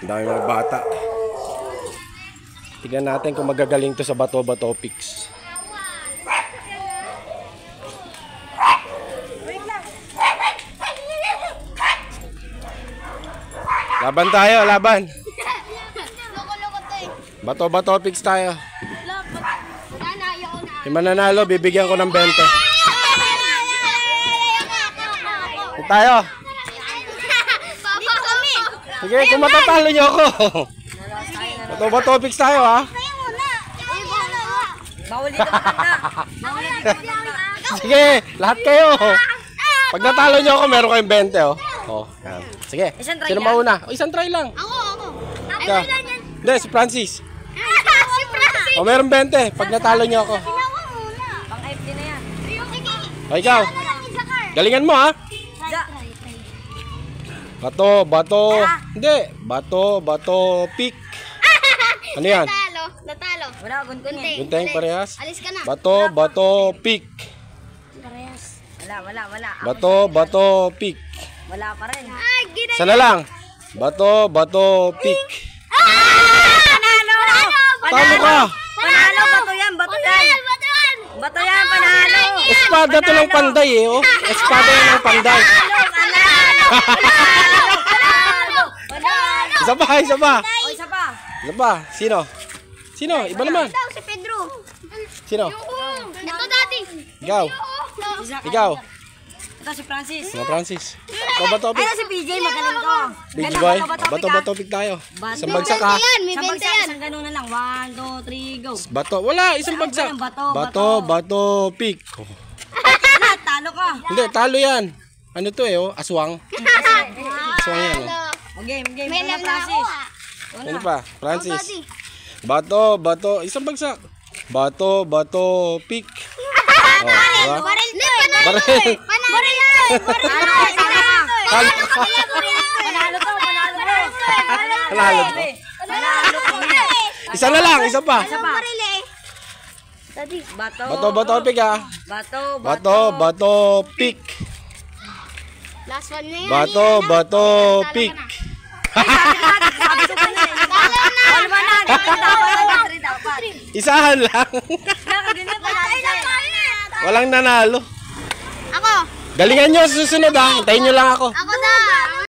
Ang dami mga bata. Tignan natin kung magagaling to sa bato-bato pics. Laban tayo, laban. Bato-bato pics tayo. Yung mananalo, bibigyan ko ng 20. Ito tayo. Sige, kung matatalo nyo ako. Bato-bato pics tayo, ha? Sige, lahat kayo. Pag natalo nyo ako, meron kayong 20, oh. Oh, yan. Sige, sino mauna? O, isang try lang. Ako. Hindi, si Francis. O, meron 20. Pag natalo nyo ako. Pang-FD na yan. O, ikaw. Galingan mo, ha? Bato. Hindi. Bato, pick. Ano yan? Natalo. Wala, gunting. Gunting, parehas. Alis ka na. Bato, pick. Parehas. Wala. Bato, pick. Wala pa rin. Sana lang. Bato, pick. Panalo! Talo ka. Panalo, bato yan. Bato yan, panalo. Espada to ng panday, eh. Oh. Espada yan ng panday. Isa pa. O, isa pa. Isa pa. Sino? Iba naman. Si Pedro. Sino? Ito dati. Ikaw. Ito si Francis. Mga Francis. Bato, pick. Ay, si PJ, magaling ko. Big boy. Bato, pick tayo. Isang bagsak, ha? May 20 yan. Isang ganun na lang. 1, 2, 3, go. Bato. Wala. Isang bagsak. Bato, pick. Oh. Talo ka. Hindi, talo yan. Ano to, eh, oh? Aswang. Aswang yan, oh. Game. Una, Francis. Ano pa? Francis. Bato. Isang bagsak. Bato, pick. Oh, diba? Baril. Panalo to. Isa na lang, isa pa. Bato, pick, ha? Bato, pick. Last one na yan. Bato, pick. Isahan lang. Walang nanalo. Ako. Galingan nyo sa susunod, ha? Hintayin nyo lang ako. Ako na.